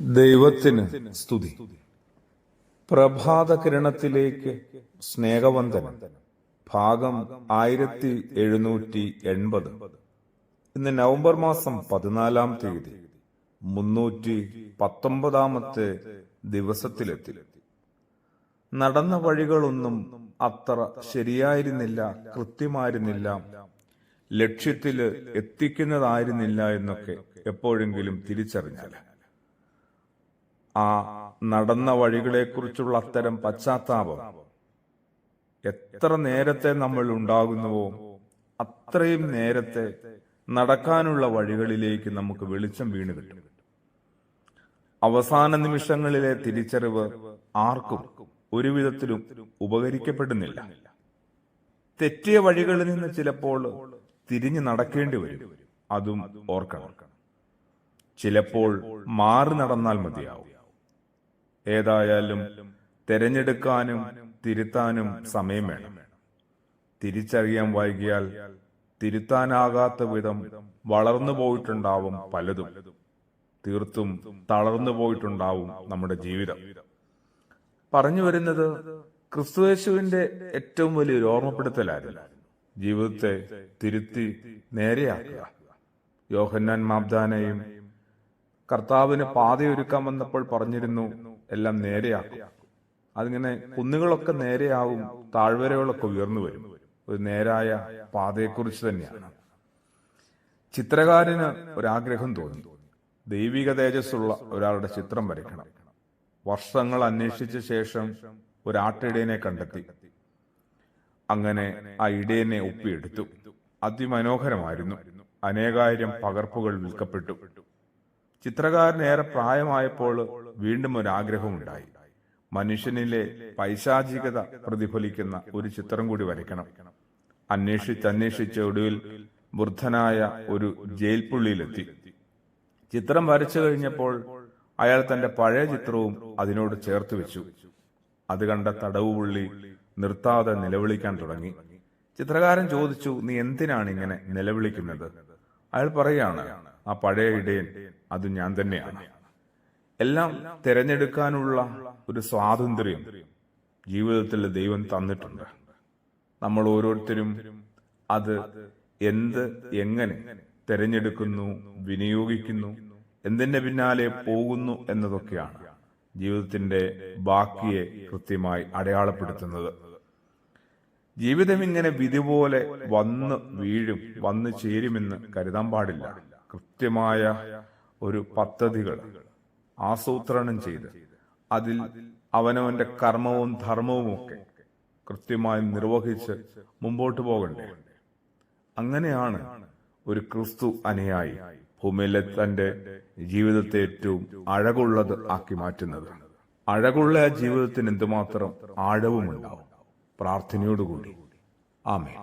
ദൈവത്തിന് സ്തുതി. പ്രഭാത കിരണത്തിലേക്ക് സ്നേഹവന്ദനം. ഭാഗം 1780. ഇന്ന് നവംബർ മാസം 14-ാം തീയതി 319-ാമത്തെ ദിവസത്തിലെത്തി. നടന്ന വഴികളൊന്നും അത്ര ശരിയായിരുന്നില്ല, കൃത്യമായിരുന്നില്ല, ലക്ഷ്യത്തില് എത്തിക്കുന്നതായിരുന്നില്ല എന്നൊക്കെ എപ്പോഴെങ്കിലും തിരിച്ചറിഞ്ഞാൽ ആ നടന്ന വഴികളെക്കുറിച്ചുള്ള അത്തരം പശ്ചാത്താപം എത്ര നേരത്തെ നമ്മൾ ഉണ്ടാകുന്നുവോ അത്രയും നേരത്തെ നടക്കാനുള്ള വഴികളിലേക്ക് നമുക്ക് വെളിച്ചം വീണ് കിട്ടും. അവസാന നിമിഷങ്ങളിലെ തിരിച്ചറിവ് ആർക്കും ഒരു വിധത്തിലും ഉപകരിക്കപ്പെടുന്നില്ല. തെറ്റിയ വഴികളിൽ നിന്ന് ചിലപ്പോൾ തിരിഞ്ഞു നടക്കേണ്ടി വരും. അതും ഓർക്കണം. ചിലപ്പോൾ മാറി നടന്നാൽ മതിയാവും. ഏതായാലും തിരഞ്ഞെടുക്കാനും തിരുത്താനും സമയം വേണം. തിരിച്ചറിയാൻ വൈകിയാൽ തിരുത്താനാകാത്ത വിധം വളർന്നു പോയിട്ടുണ്ടാവും പലതും. തീർത്തും തളർന്നു പോയിട്ടുണ്ടാവും നമ്മുടെ ജീവിതം. പറഞ്ഞു വരുന്നത് ക്രിസ്തുയേശുവിന്റെ ഏറ്റവും വലിയൊരു ഓർമ്മപ്പെടുത്തലായിരുന്നു ജീവിതത്തെ തിരുത്തി നേരെയാക്കുക. യോഹന്നാൻ മാബ്ദാനെയും കർത്താവിന് പാതയൊരുക്കാൻ വന്നപ്പോൾ പറഞ്ഞിരുന്നു, എല്ലാം നേരെയാക്കും. അതിങ്ങനെ കുന്നുകളൊക്കെ നേരെയാവും, താഴ്വരകളൊക്കെ ഉയർന്നു വരും. ഒരു നേരായ പാതയെക്കുറിച്ച് തന്നെയാണ്. ചിത്രകാരന് ഒരാഗ്രഹം തോന്നി. ദൈവിക തേജസ്സുള്ള ഒരാളുടെ ചിത്രം വരയ്ക്കണം. വർഷങ്ങൾ അന്വേഷിച്ച ശേഷം ഒരാട്ടിടയനെ കണ്ടെത്തി. അങ്ങനെ ആ ഇടയനെ ഒപ്പിയെടുത്തു. അതിമനോഹരമായിരുന്നു. അനേകായിരം പകർപ്പുകൾ വിൽക്കപ്പെട്ടു. ചിത്രകാരന് ഏറെ പ്രായമായപ്പോൾ വീണ്ടും ഒരാഗ്രഹമുണ്ടായി. മനുഷ്യനിലെ പൈശാചികത പ്രതിഫലിക്കുന്ന ഒരു ചിത്രം കൂടി വരയ്ക്കണം. അന്വേഷിച്ച് ഒടുവിൽ വൃദ്ധനായ ഒരു ജയിൽ പുള്ളിയിലെത്തി. ചിത്രം വരച്ചു കഴിഞ്ഞപ്പോൾ അയാൾ തന്റെ പഴയ ചിത്രവും അതിനോട് ചേർത്ത് വെച്ചു. അത് കണ്ട തടവുപുള്ളി നിർത്താതെ നിലവിളിക്കാൻ തുടങ്ങി. ചിത്രകാരൻ ചോദിച്ചു, നീ എന്തിനാണ് ഇങ്ങനെ നിലവിളിക്കുന്നത്? അയാൾ പറയാണ്, ആ പഴയ ഇടയൻ അത് ഞാൻ തന്നെയാണ്. എല്ലാം തിരഞ്ഞെടുക്കാനുള്ള ഒരു സ്വാതന്ത്ര്യം ജീവിതത്തിൽ ദൈവം തന്നിട്ടുണ്ട്. നമ്മൾ ഓരോരുത്തരും അത് എങ്ങനെ തിരഞ്ഞെടുക്കുന്നു, വിനിയോഗിക്കുന്നു, എന്തിന്റെ പിന്നാലെ പോകുന്നു എന്നതൊക്കെയാണ് ജീവിതത്തിന്റെ ബാക്കിയെ കൃത്യമായി അടയാളപ്പെടുത്തുന്നത്. ജീവിതം ഇങ്ങനെ വിധി പോലെ വന്ന് വീഴും, വന്നു ചേരുമെന്ന് കരുതാൻ പാടില്ല. കൃത്യമായ ഒരു പദ്ധതികൾ ആസൂത്രണം ചെയ്ത് അതിൽ അവനവന്റെ കർമ്മവും ധർമ്മവും ഒക്കെ കൃത്യമായി നിർവഹിച്ച് മുമ്പോട്ട് പോകണ്ടേ. അങ്ങനെയാണ് ഒരു ക്രിസ്തു അനുയായി ഭൂമിയിലെ തന്റെ ജീവിതത്തെ ഏറ്റവും അഴകുള്ളത് ആക്കി മാറ്റുന്നത്. അഴകുള്ള ആ ജീവിതത്തിന് എന്തുമാത്രം ആഴവുമുണ്ടാവും പ്രാർത്ഥനയോടുകൂടി. ആമേൻ.